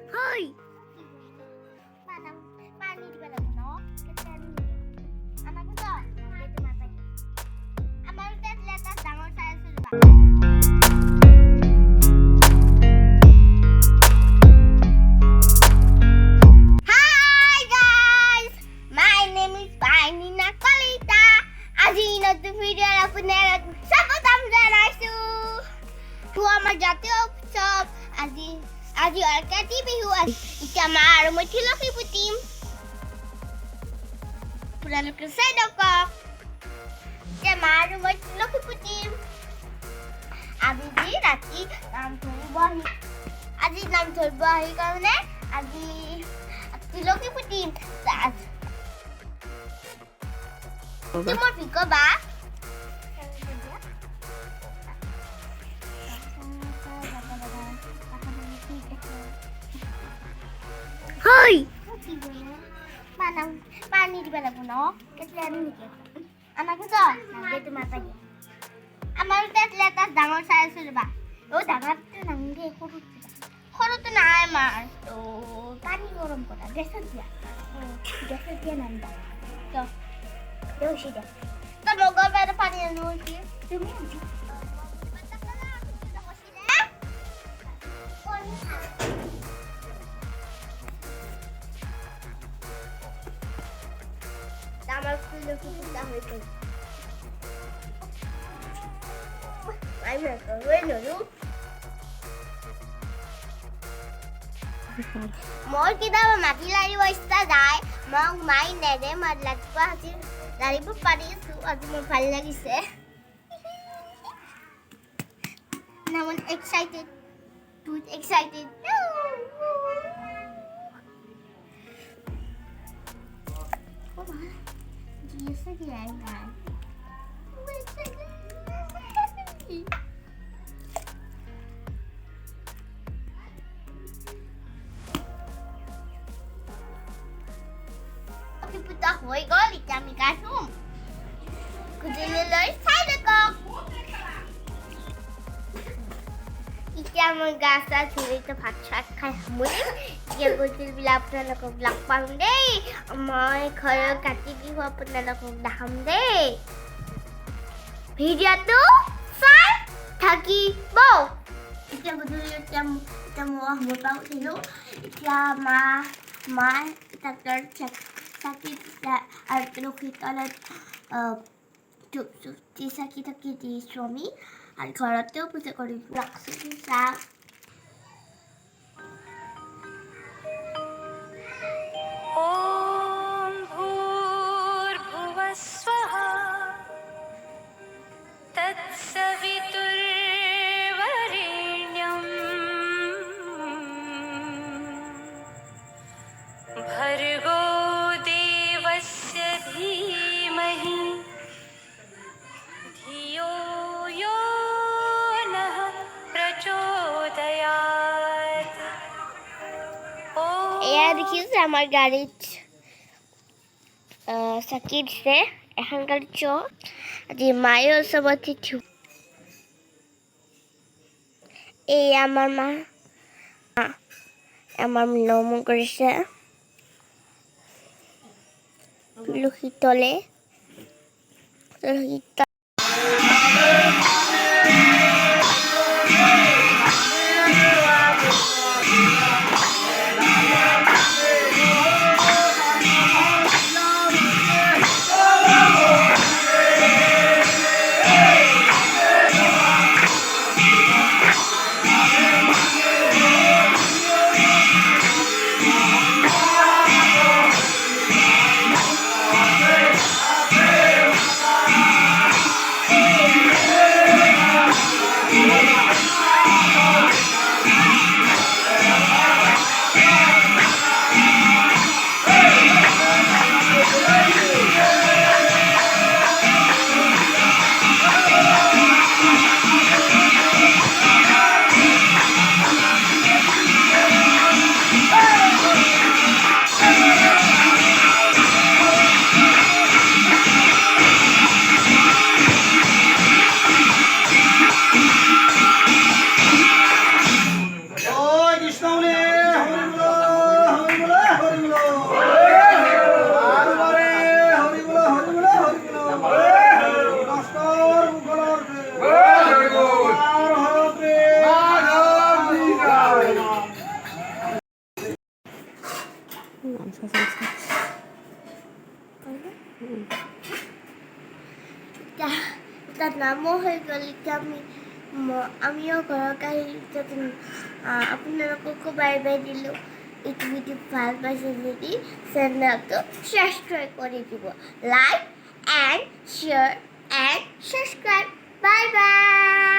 Hoy! Paano di ba lang, no? Kasi anak ko to. Dito matay. Amal letas dangor saya sudah. Hi guys! My name is Paini Nakalita. আজি নতুন video আপনার স্বাগতম জানাইছো। আমার জাতীয় উৎসব আজি আজি কাতি বিহু এতিয়া মা আৰু মই থিলকি পুতিম আপোনালোকে চাই থাকক এতিয়া মা আৰু মই থিলকি পুতিম আজি ৰাতি নাম ধৰিব আজি নাম ধৰিব আহি কাৰণে আজি থিলকি পুতিম মোৰ ভিক বা Hoy! Paano di ba lang, no? Kasi ano nito? Anak ko to. Dito matay. Amal letas dangor saya sudah ba? Oh, dangor to nangge hurut. Hurut to na ay mar. So, pani gorom ko ta. Desa dia. Oh, desa dia nanda. So, do siya. To logo pero pani ano siya? Dumi. আমার ফুলে ফুটা হয়ে গেল আই না ওই নরু মোর কিদা মাটি লারি বস্তা যায় মং মাই নেদে মার লাগবা আজি লারিব পারিছো আজি মোৰ ভাল লাগিছে now I'm excited too excited Yes, again, guys. Wait a second. Okay, puta hoy goli kami kasum. Kudiloy side ko. এতিয়া মই গাছা ধুইতে ভাত চাত খাই সামৰি এতিয়া গৈছিল বোলে আপোনালোকক লগ পাম দেই মই ঘৰৰ কাতি বিহু আপোনালোকক দেখাম দেই ভিডিঅ'টো চাই থাকিব এতিয়া গধূলি এতিয়া মই সময় পাওঁ উঠিলোঁ এতিয়া মা তাতৰ চাকি আৰু তুলসী তলত চাকি থাকি দিছোঁ আমি আর ঘরতেও পূজা করি রাখছি শাক ওম ভূর্ভুবঃ স্বাহা তৎসবিতুর্বরেণ্যং ভর্গো দেবস্য ধীমহি ধিয়ো यो नः प्रचोदयात् এয়া দেখিছে আমার গাড়িত চাকি দিছে এখন গাড়িত চ আজি মায়ে ওচৰতে থিও এই আমাৰ মা আমাৰ নম কৰিছে তুলসী তলে তাৰ নামও হয়ে গেল আমিও ঘৰৰ কাহিনীটা আপোনালোককো বাই বাই দিলোঁ এইটো ভিডিঅ' ভাল পাইছে যদি চেনেলটো ছাবস্ক্ৰাইব কৰি দিব like and share and subscribe bye bye